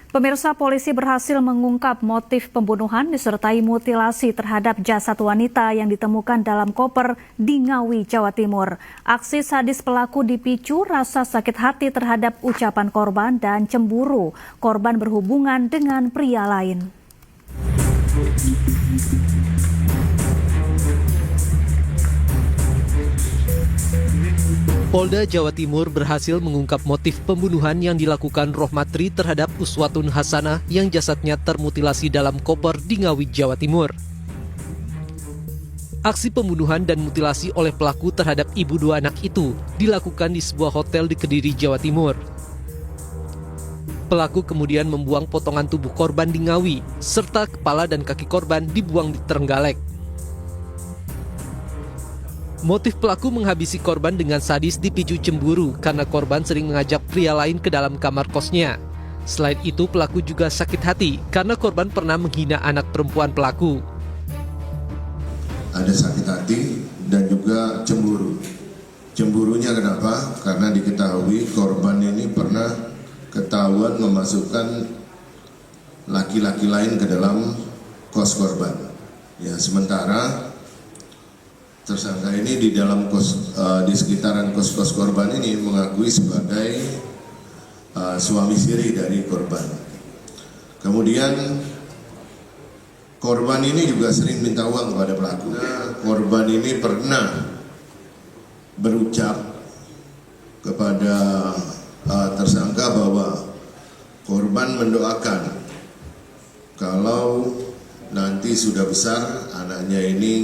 Pemirsa, polisi berhasil mengungkap motif pembunuhan disertai mutilasi terhadap jasad wanita yang ditemukan dalam koper di Ngawi, Jawa Timur. Aksi sadis pelaku dipicu rasa sakit hati terhadap ucapan korban dan cemburu korban berhubungan dengan pria lain. Polda Jawa Timur berhasil mengungkap motif pembunuhan yang dilakukan Rohmatri terhadap Uswatun Hasanah yang jasadnya termutilasi dalam koper di Ngawi, Jawa Timur. Aksi pembunuhan dan mutilasi oleh pelaku terhadap ibu dua anak itu dilakukan di sebuah hotel di Kediri, Jawa Timur. Pelaku kemudian membuang potongan tubuh korban di Ngawi, serta kepala dan kaki korban dibuang di Trenggalek. Motif pelaku menghabisi korban dengan sadis dipicu cemburu karena korban sering mengajak pria lain ke dalam kamar kosnya. Selain itu, pelaku juga sakit hati karena korban pernah menghina anak perempuan pelaku. Ada sakit hati dan juga cemburu. Cemburunya kenapa? Karena diketahui korban ini pernah ketahuan memasukkan laki-laki lain ke dalam kos korban. Ya, sementara tersangka ini di dalam di sekitaran kos-kos korban ini mengakui sebagai suami siri dari korban. Kemudian korban ini juga sering minta uang kepada pelaku. Korban ini pernah berucap kepada tersangka bahwa korban mendoakan kalau nanti sudah besar anaknya ini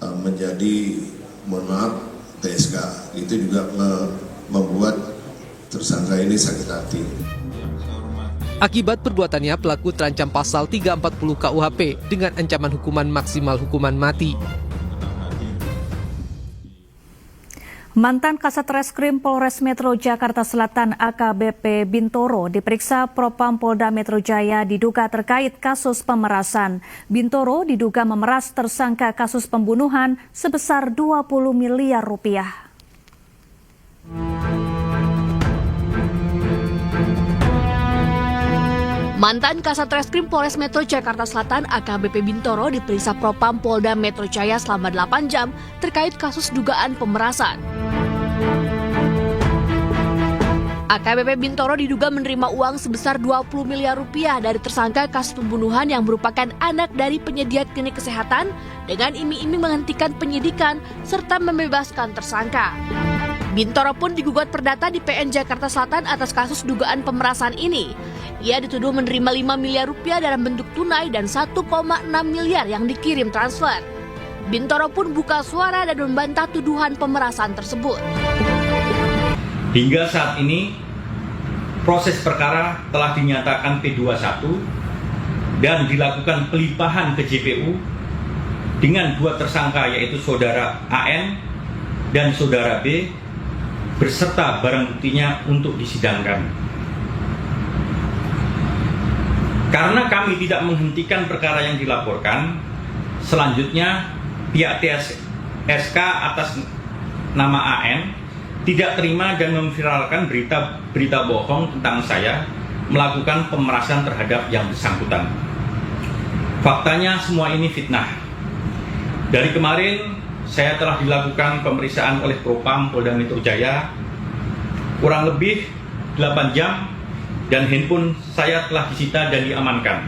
menjadi, mohon maaf, PSK. Itu juga membuat tersangka ini sakit hati. Akibat perbuatannya, pelaku terancam pasal 340 KUHP dengan ancaman hukuman maksimal hukuman mati. Mantan Kasat Reskrim Polres Metro Jakarta Selatan AKBP Bintoro diperiksa Propam Polda Metro Jaya diduga terkait kasus pemerasan. Bintoro diduga memeras tersangka kasus pembunuhan sebesar 20 miliar rupiah. Mantan Kasat Reskrim Polres Metro Jakarta Selatan AKBP Bintoro diperiksa Propam Polda Metro Jaya selama 8 jam terkait kasus dugaan pemerasan. AKBP Bintoro diduga menerima uang sebesar 20 miliar rupiah dari tersangka kasus pembunuhan yang merupakan anak dari penyedia klinik kesehatan dengan iming-iming menghentikan penyidikan serta membebaskan tersangka. Bintoro pun digugat perdata di PN Jakarta Selatan atas kasus dugaan pemerasan ini. Ia dituduh menerima 5 miliar rupiah dalam bentuk tunai dan 1,6 miliar yang dikirim transfer. Bintoro pun buka suara dan membantah tuduhan pemerasan tersebut. Hingga saat ini, proses perkara telah dinyatakan P21 dan dilakukan pelimpahan ke JPU dengan dua tersangka yaitu saudara AN dan saudara B beserta barang buktinya untuk disidangkan. Karena kami tidak menghentikan perkara yang dilaporkan, selanjutnya pihak TSK atas nama AN tidak terima dan memviralkan berita bohong tentang saya melakukan pemerasan terhadap yang bersangkutan. Faktanya semua ini fitnah. Dari kemarin saya telah dilakukan pemeriksaan oleh Propam Polda Metro Jaya kurang lebih 8 jam dan handphone saya telah disita dan diamankan.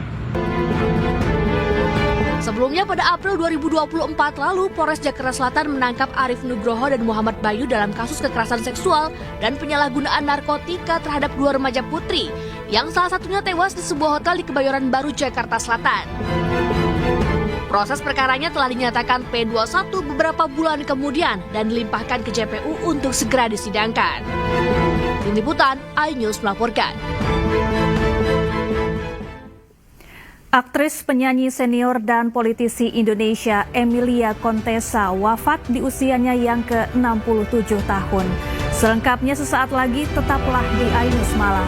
Sebelumnya pada April 2024 lalu, Polres Jakarta Selatan menangkap Arif Nugroho dan Muhammad Bayu dalam kasus kekerasan seksual dan penyalahgunaan narkotika terhadap dua remaja putri, yang salah satunya tewas di sebuah hotel di Kebayoran Baru, Jakarta Selatan. Proses perkaranya telah dinyatakan P21 beberapa bulan kemudian dan dilimpahkan ke JPU untuk segera disidangkan. Tim Liputan, iNews melaporkan. Aktris, penyanyi senior dan politisi Indonesia Emilia Contessa wafat di usianya yang ke-67 tahun. Selengkapnya sesaat lagi, tetaplah di iNews Malam.